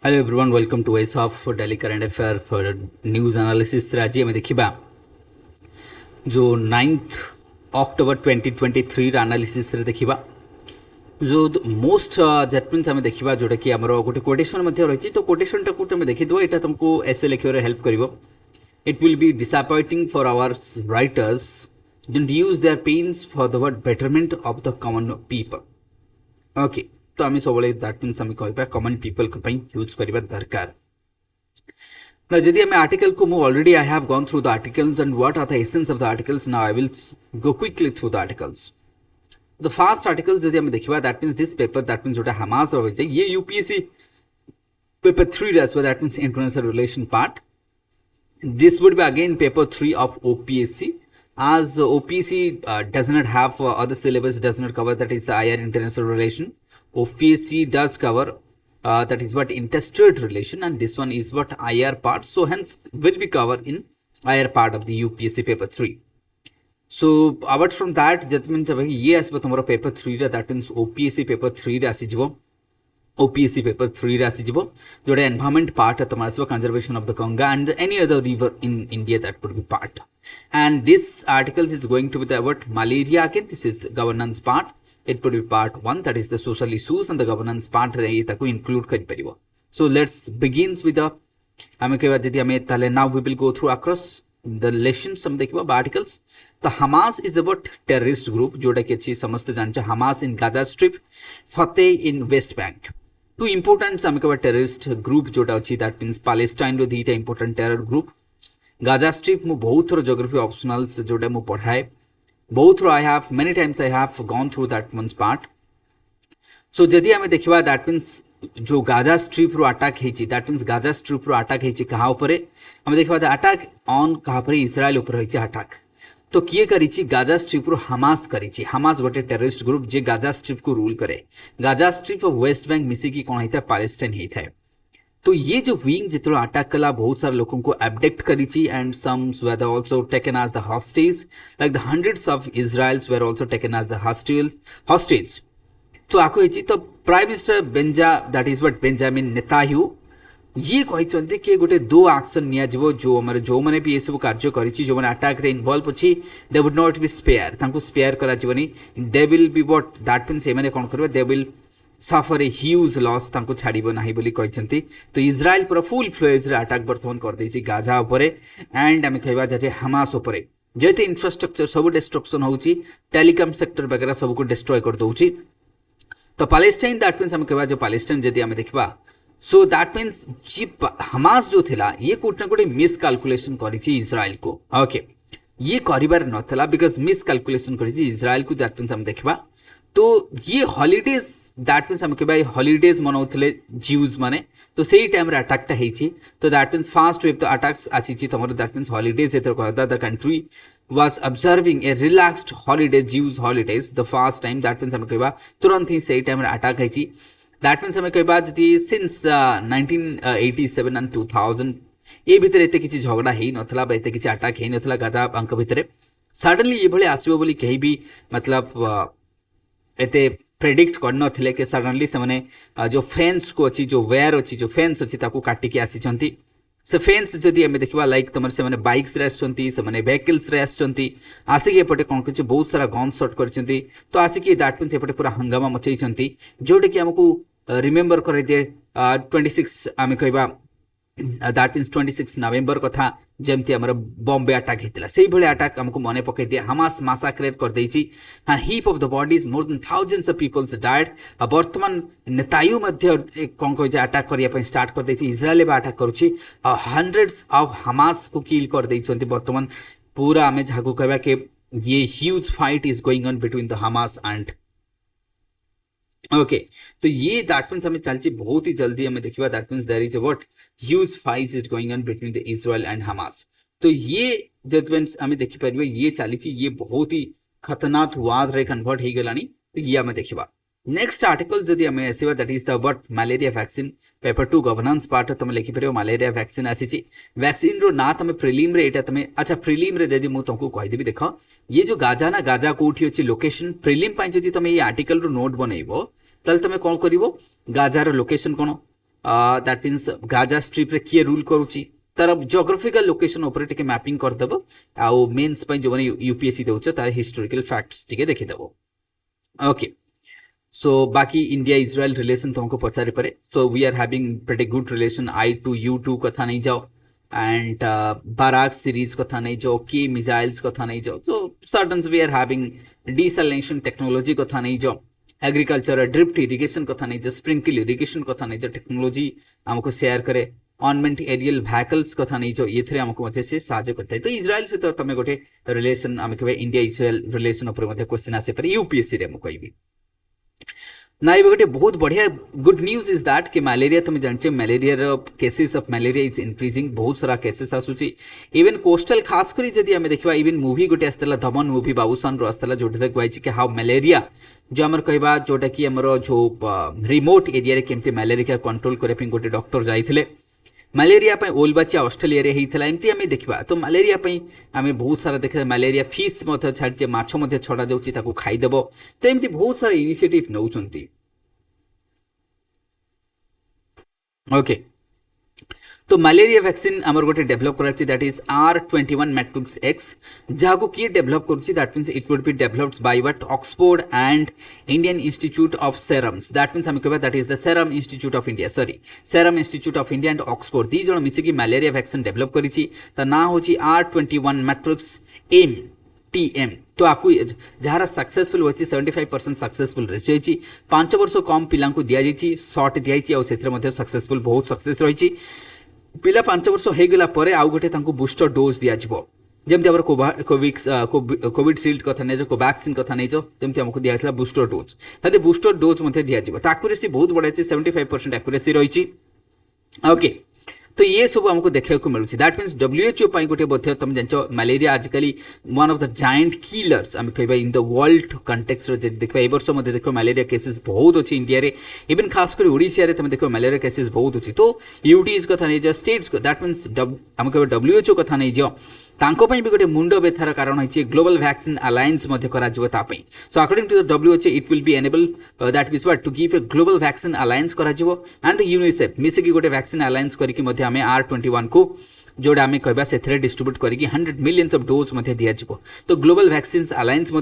Hello everyone, welcome to OASHUB Daily Current Affair for News Analysis. आज आम देखा जो 9th October 2023 एनालिसिस देखा जो मोस्ट दैट मीन्स आम देखा जोटा कि आम गोटे कोटेशन रही तो कोटेशन टाक देखीद यहाँ तुमको एसे लिखे हेल्प कर it will be disappointing for our writers don't use their pens for the word betterment of the common people okay तो आम सब दैट मीन्स आम कह कॉमन पीपल यूज करवा दरकार Now, जदि आम आर्टिकल को मु already I have gone through the articles and what are the essence of the articles. Now I will go quickly through the articles. The first articles जदि आम देखा that means this paper that means जोटा Hamas रही ये UPSC paper 3 as well, that means international relation part. This would be again paper 3 of OPSC as OPSC does not have other syllabus, does not cover that is the IR international relation. OPSC does cover that is what interstate relation, and this one is what IR part, so hence will be covered in IR part of the UPSC paper 3. So apart from that means ये आसब तुम paper 3 रे, that means OPSC paper 3 रे आसी जिवो OPSC paper 3 रे आसी जिवो जोटा environment part है तुम आसब conservation of the Ganga and any other river in India, that would be part. And this articles is going to be the what malaria again, this is governance part. It would be part 1, that is the social issues, and the governance part include kari paribo. So let's begin with the now we will go through across the lessons some देखिबा articles. The Hamas is about terrorist group जोटा कि अच्छी समझते जानते Hamas in Gaza Strip, Fateh in West Bank. Two important some terrorist group जोटा अच्छी, that means Palestine row दीटा important terror group. Gaza Strip मु बहुत थोड़ा geography optionals जोटा मु पढ़ाए both I have many times I have gone through that one's part. So जदि आम देखा that means जो गाजा स्ट्रिप रो अटैक हेची, that means गाजा स्ट्रिप रो अटैक हेची कहा उपरे आम देखा अटैक ऑन कहा पर इस्राएल ऊपर हेची अटैक तो किए करिची गाजा स्ट्रिप रो हमास करिची. हमास गोटे टेररिस्ट ग्रुप जे गाजा स्ट्रिप को रूल करे. गाजा स्ट्रिप और वेस्ट बैंक मिसिकी कौन होता है पैलेस्टाइन होता है. तो ये जो विंग जितना अटैक कला बहुत सारे लोगों को एब्डक्ट करी and sums were also taken as the hostage, like the hundreds of Israels were also taken as the hostage. तो आको हेची तो prime minister that is what Benjamin Netanyahu ये कहते कि गोटे दो एक्शन निया जो जो मैंने भी ये सब कार्य करिछि जो मैंने अटैक रे इन्वॉल्व अछि they would not be spare, तांको स्पेयर करा जीवनी. They will be what that means ए माने कोन करबे, they will suffer a huge loss, तांको छाड़िबो नाही बोली कहचंती. तो इजराइल पूरा फुल फ्लेज रे अटैक बर्तमान कर देछि गाजा उपरे एंड आम कहबा जे हमास उपरे जेते इंफ्रास्ट्रक्चर सब डिस्ट्रक्शन होउछि, टेलीकॉम सेक्टर वगैरह सब को डिस्ट्रॉय कर दोउछि. तो पैलेस्टाइन दैट मींस आम कहबा जो पैलेस्टाइन जदि आम देखबा सो दैट मींस जी हमास जो थिला ये कोटना कोटे मिस कैलकुलेशन करिछि इजराइल को. ओके ये करिबार नथला बिकॉज़ मिस कैलकुलेशन करिछि इजराइल को. दैट मींस आम देखबा तो ये हॉलिडेज दैट मीन्स आम कहबा हॉलिडेज मनाउथिले ज्यूज माने तो सेही टाइम रे अटैकटा हेछि. तो दैट मीन्स फर्स्ट वेव तो अटैक्स आसीछि तमर दैट मीन्स हॉलिडेज एतर कहता the country was observing a relaxed holiday, Jews holidays the first time. that means आम कहबा तुरंत ही सेही टाइम रे अटैक हेछि. दैट मीन्स आम कहबा जति सिंस 1987 and 2000 ए भितर एते किछि झगड़ा हेइ नथला बा एते किछि अटैक हेइ नथला गाजा अंक भितर. सडनली ये भले आसीबो बोली कहि भी मतलब एते प्रेडिक्ट कर नथिले कि सडनली से माने जो फेंस को अछि जो वेयर अछि जो फेंस अछि ताको काटी के आसीचंती. से फेंस जदि आम देखा लाइक तुम से मैंने बाइक्स रे आसचंती से माने व्हीकल्स रे आसचंती आसिक एपटे कौन कुछ बहुत सारा गन शॉट करचंती. तो आसिक दैट मीन्स एपटे पूरा हंगामा मचैचंती जोटे कि हमको रिमेंबर कर दिए 26 आम कहबा दैट मीन्स 26 नवेम्बर कथा जमती आमर बॉम्बे अटैक होता से भाई अटैक आमको मन पकई दिए. हमास मासाक्रेट कर देछि. हाँ heap of the bodies more than thousands of peoples died. बर्तमान नेतायु मध्य कौन कह अटैक करने स्टार्ट कर देछि. इजराइल अटैक करुछि हंड्रेड्स ऑफ हमास को किल कर देछंती. बर्तमान पूरा आम जहाँ कहबा कि ये huge fight is going on between the Hamas and okay. तो ये दैट मीन्स हमें चलती बहुत ही जल्दी हमें देखिबा that means there is a what huge fight is going on between the Israel and Hamas. तो ये जब मीन्स हमें देखि परिबे ये चली ये बहुत ही खतरनाक वाद रे कन्वर्ट हो गलानी. तो ये हमें देखिबा नेक्स्ट आर्टिकल जदि हमें आसीबा that is the what malaria vaccine paper 2 governance part तुम लिखि परिबो. मलेरिया वैक्सीन आसीची वैक्सीन रो ना तुम प्रिलिम रे एटा तुम अच्छा प्रिलिम रे जदि मु तुमको कहि देबी देखो ये जो गाजा ना गाजा कोठी अछि लोकेशन प्रिलिम पई जदि तुम ये आर्टिकल रो नोट बनैबो ताल तुम कौन करिवो गाजार लोकेशन कौन दैट मीन्स गाजा स्ट्रिप रे किए रूल करूची तार जियोग्राफिकल लोकेशन ऊपर टिके मैपिंग कर दबो आउ मेंस पई जो माने यूपीएससी देउछ तार हिस्टोरिकल फैक्ट्स टिके देखि दबो ओके सो बाकी इंडिया इजराइल रिलेशन तुमको पचारि पारे so we are having pretty good relation I2U2 कथा नहीं जाओ एंड बाराक सीरीज कथा नहीं जाओ के मिसाइल्स कथा नहीं जाओ so certain we are having desalination technology कथा नहीं जाओ एग्रीकल्चर ड्रिफ्ट इरिगेशन कथा नहीं जाओ स्प्रिंकल इरिगेशन कथा नहीं जाओ टेक्नोलॉजी हमको शेयर करे अनमेंट एरियल व्हीकल्स कथा नहीं जाओ ये हमको मध्य से साहाଯ୍य करता है तो इजराइल सहित तुम गोटे रिलेशन आम कह इंडिया इजराइल रिलेशन उपर क्वेश्चन आसी पारे यूपीएससी रे कहबी ना ये गोटे बहुत बढ़िया गुड न्यूज इज दैट कि मलेरिया तुम जानते malaria cases of malaria is increasing बहुत सारा केसेस आसुची इवन कोस्टल खास करी जदी हमें देखबा इवन मूवी गोटे आस्तला दमन मूवी बाबूसान रो आस्तला जोटे कहै कि हाउ मलेरिया जो हमर कहबा जोटा कि हमर जो रिमोट एरिया रे केमते मलेरिया कंट्रोल करे पे गोटे डॉक्टर जाइथिले मलेरिया पे ओलबाचिया ऑस्ट्रेलिया रे हेइथला एमती हमें देखबा तो मलेरिया पे हमें बहुत सारा देखा मलेरिया फिश मते छाडचे माछ मते छडा जाउची ताको खाइ देबो तो एमती बहुत सारा इनिशिएटिव नउचंती ओके तो मलेरिया वैक्सीन आमर गोटे डेवलप कराची that is R21 matrix X जहाँ को किए डेवलप करुची that means it would be developed by what Oxford and Indian Institute of serums that means हम कहबा that is the serum institute of India sorry serum institute of India and Oxford दी जण मिसी की malaria vaccine develop करिची त ना होची R21 matrix MTM तो आपको जहार सक्सेसफुल होची 75% सक्सेसफुल रही 5 वर्ष कम पिला दिया जाइए शॉट दिया से सक्सेसफुल बहुत सक्सेस रही पिला 5 वर्ष हो गला परे आउ गोटे तांको बूस्टर डोज दिया जिवो जेमति हमर कोविड शील्ड कथा नै जो कोवैक्सीन कथा नै जो जेमति हमको दिया थला बूस्टर डोज तदे बूस्टर डोज मध्ये दिया जिवो एक्यूरेसी बहुत बडा छै 75% एक्यूरेसी रही ओके तो ये सब हमको देखा मिलूँ दैट मीन्स WHO पाई गोटे बोध तुम जान मलेरिया आजिकली one of the giant killers आम कह इन द वर्ल्ड कंटेक्स्ट देखा ए वर्ष देख मलेरिया केसेस बहुत अच्छी इंडिया रे इवन खास कर ओडिशा रे तुम देख मलेरिया केसेस बहुत अच्छी तो यूटीज कथा नहीं जाओ स्टेट्स दैट मीन्स आम कह WHO कथा नहीं जाओ तांको भी गोटे मुंड व्यथार कारण है global vaccine alliance so according to the WHO it will be enable that means what to give a global vaccine alliance and the UNICEF मिसिकी गोटे वैक्सीन अलायंस करके आम R21 को जोड़ा आम कहबा से डिस्ट्रीब्यूट करके 100 मिलियंस ऑफ डोज दिया तो ग्लोबल वैक्सीन अलायंस हो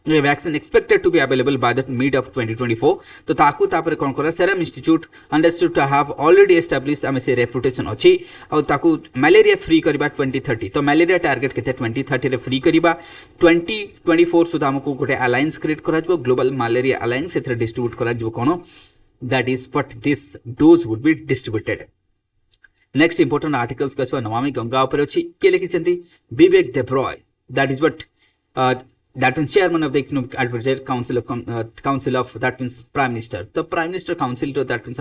पार vaccine expected to be available by the mid of 2024 तो ताकू तापर कोन करा serum institute understood to have already established आमे से रेपुटेशन अछि और ताकू मलेरिया फ्री करबा 2030 तो मलेरिया टारगेट केते 2030 रे फ्री करबा 2024 सुधा हमको गोटे अलायंस क्रिएट करा जबो ग्लोबल मलेरिया अलायंस एथरे डिस्ट्रीब्यूट करा जबो कोन that is what this dose would be distributed next important articles कसवा नमामि गंगा ऊपर अछि के लिखिसंती Vivek Debroy that is what that means chairman of the economic advisory council of that means prime minister the prime minister council to that means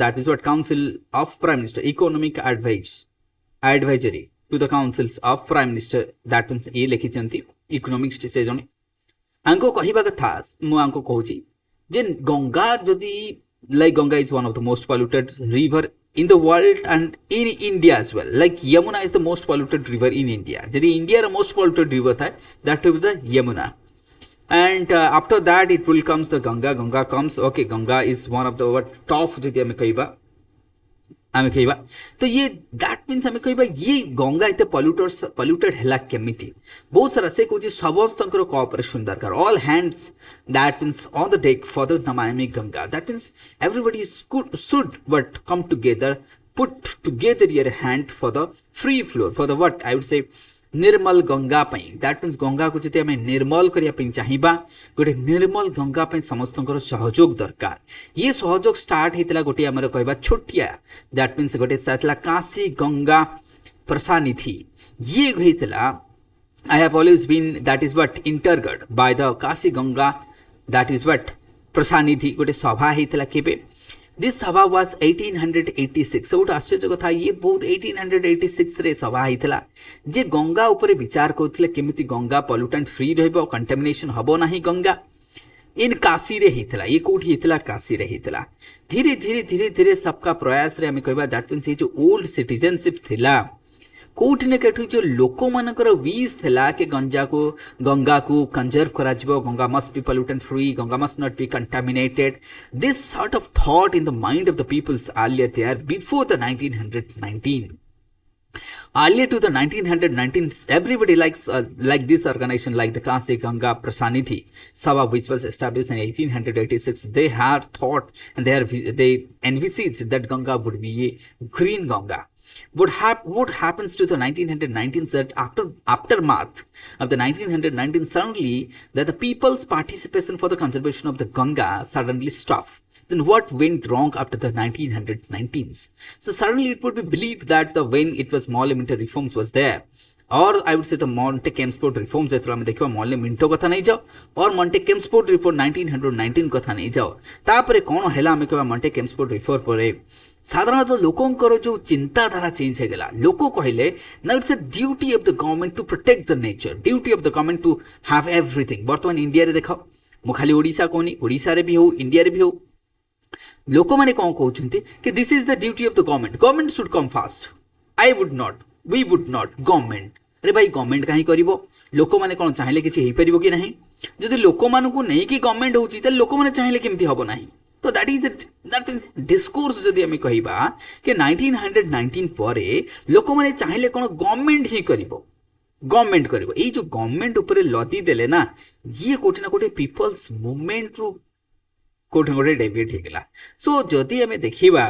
that is what council of prime minister economic advisory to the councils of prime minister that means ये लिखि चंती economics से जने आंको कहिबा कथा मु आंको कहूची जे गंगा जदी like Ganga is one of the most polluted river in the world and in India as well. Like Yamuna is the most polluted river in India. Jadi India the most polluted river tha that will be the Yamuna. And after that it will comes the Ganga. Ganga comes. Okay, Ganga is one of the top जदी हमें कहिबा तो ये that means हमें कहिबा ये गंगा इते polluted हैला केमिति बहुत सारा से कोची सबस्तंकर कोऑपरेशन दरकार all hands that means on the deck for the Namami Ganga that means everybody should but come together put together your hand for the free flow for the what I would say Nirmal Ganga पई that means Ganga को जति हमें निर्मल करिया पई चाहिबा गोटे निर्मल गंगा पई समस्तंकर सहयोग दरकार ये सहयोग स्टार्ट हेतला गोटे हमर कहबा छोटिया दैट मीन्स गोटे सातला काशी गंगा प्रसानिधि ये हेतला I have always been that is what इंटरगड by the Kashi Ganga that is what प्रसानिधि गोटे सभा हेतला केबे दिस सभा वाज 1886 सब आश्चर्य कथा ये बहुत 1886 रे सभा हेतला जे गंगा ऊपर विचार करथिले केमिति गंगा पॉल्यूटेंट फ्री रहबो कंटामिनेशन हबो नाही गंगा इन काशी रे हेतला ये कोठी हेतला काशी रे हेतला धीरे धीरे सबका प्रयास रे हमें कहबा दैट मीन्स ये जो ओल्ड सिटीजनशिप थिला कोठी ने केठु जो लोक मानकर विश थिला कि गंगा को कंजर्व करा जिवो, Ganga must be pollutant free, Ganga must not be contaminated. This sort of thought in the mind of the peoples earlier there before the 1919. Earlier to the 1919, everybody like this organization, like the Kasi Ganga Prasanidhi Sabha, which was established in 1886. They had thought and they envisaged that Ganga would be a green Ganga. What happens to the 1919 that aftermath of the 1919, suddenly that the people's participation for the conservation of the Ganga suddenly stopped. Then what went wrong after the 1919s? So suddenly it would be believed that when it was small limit reforms was there, or I would say the Monte Kempsford reforms जेतरा में देखिबा mall Minto कथा नहीं जाओ और Monte केम्सफोर्ड report 1919 कथा नहीं जाओ तापरे कोन हैला हमें कहबा मॉन्टे केम्सफोर्ड रिपोर्ट परे साधारणतः लोकंकर जो चिंताधारा चेंज हो गला. लोक कहले ना it's a duty of the government to protect the nature, duty of the government to have everything. वर्तमान इंडिया रे देखो मु खाली ओडिसा कोनी, ओडिसा रे भी हो, इंडिया रे भी हो, लोक माने कौन कहते कि this is the duty of the government, government should come fast. I would not, we would not, government. अरे भाई गवर्नमेंट कहीं करिवो, लोक माने कोन चाहिले किछि हेई परिबो कि नहीं. जदि लोक मानु को नै कि गवर्नमेंट होची त लोक माने चाहिले केमति हबो नहीं. तो दैट मीन्स डिस्कोर्स जदि हमें कहिबा कि 1919 परे लोक माने चाहिले कोन गवर्नमेंट ही करिवो, गवर्नमेंट करिवो. ए जो गवर्नमेंट ऊपर लदी देले ना, ये कोठी ना कोठी पीपल्स मूवमेंट रु कोठे गोटे डेविएट हो गला. सो जदि हमें देखिबा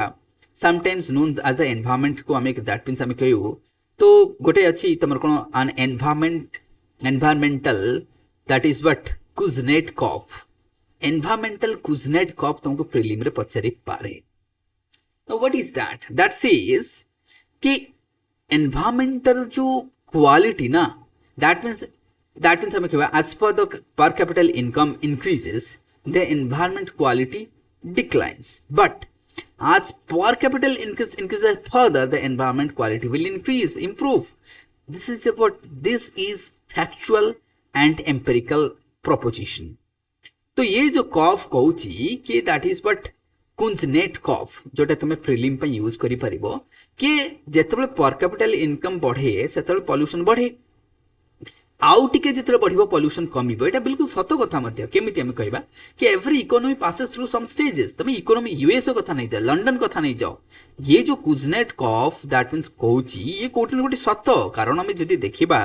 sometimes known as the environment को हमें दैट मीन्स हमें कहू तो गोटे अच्छी तमर कोन an environmental that is what कुजनेटकॉफ. एनवायरमेंटल कुजनेटकॉफ तुमको प्रीलिम रे पचारि पारे. Now what is that? That says कि एनवायरमेंटल जो क्वालिटी ना, दैट मीन्स हमें कहबा as per the per capital income increases the environment quality declines, but as per capital increases further, the environment quality will improve. This is factual and empirical proposition. तो ये जो कॉफ कहूची कि that is but कुंजनेट कॉफ जोटा तुम prelim पे use करि परिबो कि जेतबे पर कैपिटल इनकम बढ़े सेतबे पॉल्यूशन बढ़े, आउ टिके जितरे बढ़िबो पॉल्यूशन कमिबो. एटा बिल्कुल सत कथा मध्य. केमिति हम कहबा कि every economy passes through some stages. तमे इकोनॉमी यूएस कथा नहीं जाओ, लंडन कथा नहीं जाओ. ये जो कुजनेट कॉफ दैट मीन्स कहूची ये कोठी न कोठी सत. कारण हम जदि देखिबा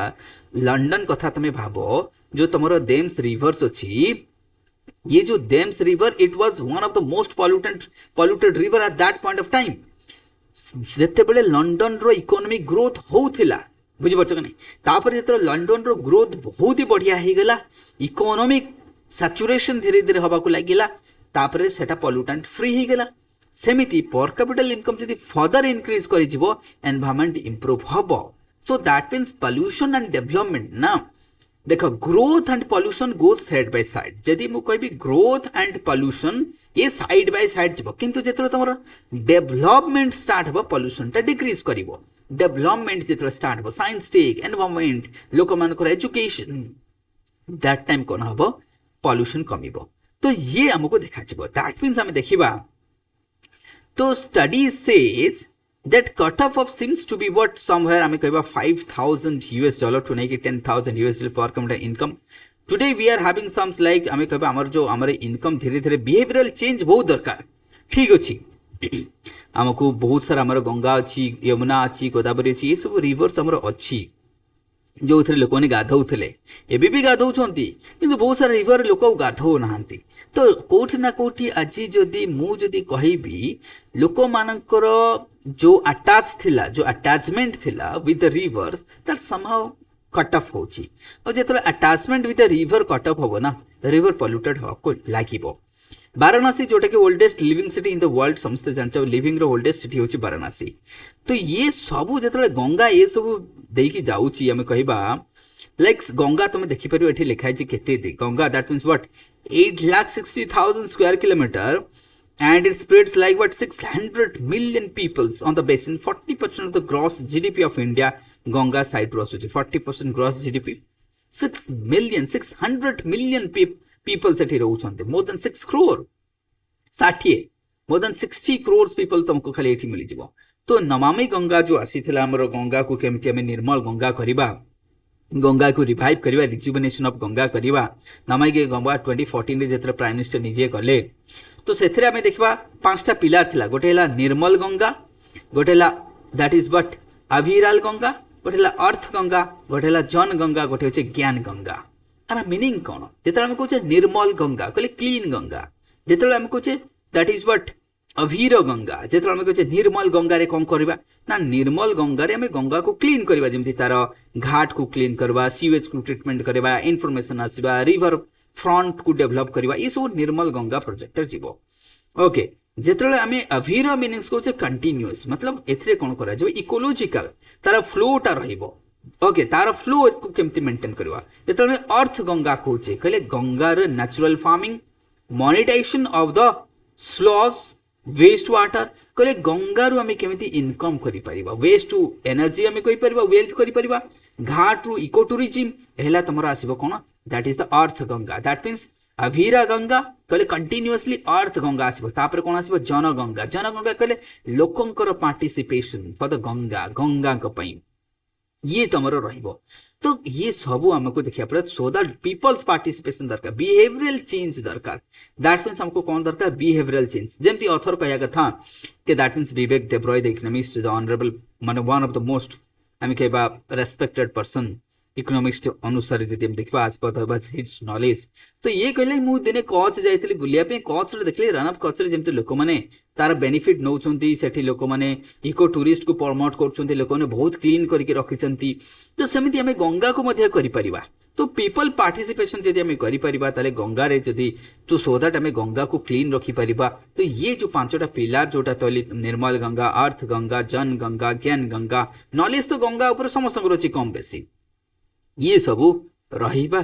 लंडन कथा तमे भाबो जो तमरो देम्स रिवर्स अछि, ये जो Thames river it was one of the most polluted river at that point of time. जेतेबेले लंडन रो इकोनॉमिक ग्रोथ होउथिला, बुझिपारछ कि नहीं. तापर जेतरो लंडन रो ग्रोथ बहुत ही बढ़िया हो गला, इकोनॉमिक सैचुरेशन धीरे धीरे हवा को लागिला, तापर सेटा पॉल्यूटेंट फ्री हो गला. सेमिति पर कैपिटल इनकम जदि फर्दर इंक्रीज करि जिवो एनवायरनमेंट इंप्रूव हबो. So that means pollution and development ना, देखो growth and pollution goes side by side. जदि मु कहबी ग्रोथ एंड पॉल्यूशन ये साइड बाय साइड जिवो, किंतु जेतरो तमरो डेवलपमेंट स्टार्ट हबो पॉल्यूशन टा डिक्रीज करिवो. डेवलपमेंट जितने स्टार्ट हो, साइंस टेक, एनवायरनमेंट, लोक मानकर एजुकेशन, दैट टाइम कोन हबो पॉल्यूशन कमिबो. तो ये हमको देखा जिवो. दैट मीन्स हम देखिबा तो study says that cut off seems to be what somewhere हमें कहबा $5,000 टू नहीं कि $10,000 पर capital income. Today we are having sums like हमें कहबा हमर इनकम धीरे धीरे बिहेवियरल चेंज बहुत दरकार. ठीक अछि, आमको बहुत सारा आमर गंगा अच्छी, यमुना अच्छी, गोदावरी अच्छी, ये सब रिवर्स आमर अच्छी जो थे लोक मैंने गाधौले, एबे भी गाधौंती किंतु बहुत सारा रिवर लोक गाधौ नाहांती. तो कोठी ना कोठी आज जदि मु जदि कहिबी लोक मानकर जो अटैच थिला, जो अटैचमेंट थिला with the rivers that somehow cut off होची. और जेतले attachment with the river cut off होबो ना, रिवर पॉल्यूटेड होको लागिबो. वाराणसी जोटा कि oldest living city in the world, समस्त जानते लिविंग रो ओल्डेस्ट सिटी होची वाराणसी. तो ये सब जेतले गंगा ये सब देकी जाउची हमें कहबा लाइक गंगा तुम देखि परियो एठी लिखा है केते दे Ganga that means what 8,60,000 square kilometre and it spreads like what 600 million peoples on the basin. 40% of the gross GDP of India Ganga side ro aସୁଛି. 40% gross GDP, 600 million people सेठी रहउछन्ते. more than 6 crore 60 more than 60 crores people तुमको खाली एठी मिली जिवो. तो नमामि गंगा जो आसीथिला हमर गंगा को केमति हमें निर्मल गंगा करिबा, गंगा को रिवाइव करिबा, रिजुविनेशन ऑफ गंगा करिबा, नमामि गंगा 2014 रे जेतर प्राइम मिनिस्टर निजे कले। तो सेथरे हमें देखबा पांचटा पिलर थिला, गोटे हला निर्मल गंगा, गोटे हला दैट इज बट अविरल गंगा, गोटे हला अर्थ गंगा, गोटे हला जन गंगा, गोटे होचे ज्ञान गंगा। आर मीनिंग कोन? जेतर हम कहूचे निर्मल गंगा कहले क्लीन गंगा, जेतर हम कहूचे दैट इज बट अभीर गंगा, जेतर हम कहूचे निर्मल गंगा रे कोन करबा ना, निर्मल गंगा रे हमें गंगा को क्लीन करबा, जेमति तार घाट को क्लीन करबा, सीवेज को ट्रीटमेंट करबा, इन्फॉर्मेशन आसीबा, रिवर फ्रंट को डेवलप करबा, ये सब निर्मल गंगा प्रोजेक्ट जीवो। ओके, जेतले हमें अभीर मीनिंग्स कहूचे कंटीन्यूअस, मतलब एथरे कोन करा जो इकोलॉजिकल तार फ्लोटा रहिबो। ओके, तार फ्लो को केमति मेंटेन करबा। जेतले हमें अर्थ गंगा कहूचे कहले गंगार natural farming, monetisation of the sludge, waste water, कहले गंगारू आम केमी इनकम कर, वेस्ट टू एनर्जी आम कहीपर, वेल्थ कर, घाट रु इको टूरिज्म है तुम आसो कौन, that is the earth Ganga, that means Abhira Ganga कहले कंटिन्यूअसली अर्थ गंगा आसो, तापर कौन आसो जन गंगा, जन गंगा कहले लोकंकर participation for the Ganga, Ganga ये तुम रहिबो। तो ये सब हमको देखिया पड़े, सो दैट पीपल्स पार्टिसिपेशन दरकार, बिहेवियरल चेंज दरकार, दैट मीन्स हमको कौन दरकार, बिहेवियरल चेंज। जेमती ऑथर कहया कथा कि that means Vivek Debroy the economist, the honourable माने वन ऑफ द मोस्ट हम कहबा रेस्पेक्टेड पर्सन इकोनॉमिस्ट अनुसार जदि हम देखबा आज पता हिट्स नॉलेज। तो ये कहले मु दिने कच्छ जाइतली बुलिया पे, कच्छ रे देखले रन ऑफ कच्छ रे जेमती लोक माने तार बेनिफिट नौचंती, सेठी लोक माने इको टूरिस्ट को प्रमोट करछंती, लोक माने बहुत क्लीन करके रखिचंती। तो सेमिति हमें गंगा को मध्य करि परिबा। तो पीपल पार्टिसिपेशन जदि हमें करि परिबा ताले गंगा रे जदि तो सो दैट हमें गंगा को क्लीन रखि परिबा। तो ये जो पांचटा पिलर जोटा तली निर्मल गंगा, अर्थ गंगा, जन गंगा, ज्ञान गंगा, नॉलेज तो गंगा ऊपर समस्त रही कम बेसी, ये सबू रहिबा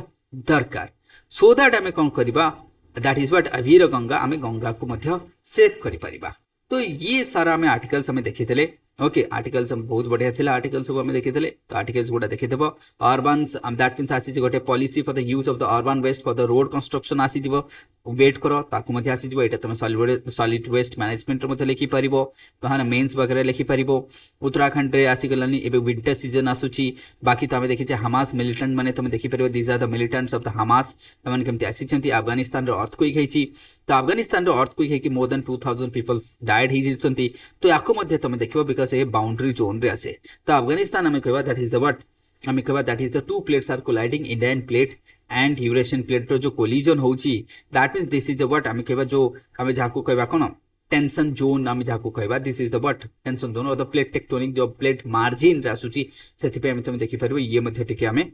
दरकार, सो दैट आम कौन करबा, that is what Abhir Ganga, आम गंगा को मध्य सेव करि परिबा। तो ये सारा आम आर्टिकल्स आम देखिथिले। ओके, आर्टिकल्स बहुत बढ़िया थिला, आर्टिकल्स सब आम देखिथिले। तो आर्टिकल्स गोटा देखिदेबो, अर्बन्स दैट मीन्स आसी गोटे policy for the use of the urban waste for the road construction आसी जिवो, वेट करो ताकू मध्य आसी जिवो। एटा तुम सॉलिड वेस्ट मैनेजमेंट रे मध्य लिखि परिबो, तहाना मेंस वगैरह लिखि परिबो। उत्तराखंड रे आसी गलानी एबे विंटर सीजन आसुची, बाकी तो आम देखिचे हमास मिलिटेंट माने तुम देखि परिबो, these are the militants of the Hamas, एमन केमति आसी छंती। अफगानिस्तान रे अर्थक्वेक हेची, तो अफगानिस्तान रो अर्थक्वेक है कि मोर देन 2000 पीपल्स डाइड ही जितंती। तो याको मध्य तुम देखिबो बिकॉज़ ए बाउंड्री जोन रे आसे। तो अफगानिस्तान हमें कहबा दैट इज द व्हाट, हमें कहबा that is the two plates are colliding, Indian plate and Eurasian plate रो जो कोलिजन होची, that means this is the what, हमें कहबा जो हमें जाको कहबा कोन टेंशन जोन, हमें जाको कहबा this is the what tension zone और द प्लेट टेक्टोनिक जो प्लेट मार्जिन रे आसुची, सेति पे हमें तुम देखि परबो ये मध्य टिके हमें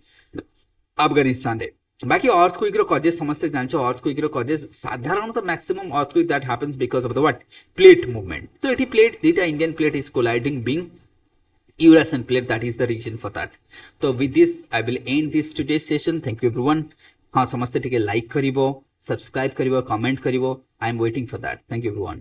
अफगानिस्तान रे। बाकी अर्थक्वेक रो कजेस समस्त जानछो, अर्थक्वेक रो कजेस साधारणतः maximum earthquake that happens because of the what plate movement. तो एठी प्लेट दीटा Indian plate is colliding being Eurasian plate, that is the reason for that. So with this I will end this today's session. Thank you everyone. हाँ समस्ते टिके like करिवो, subscribe करिवो, comment करिवो, I am waiting for that. Thank you everyone.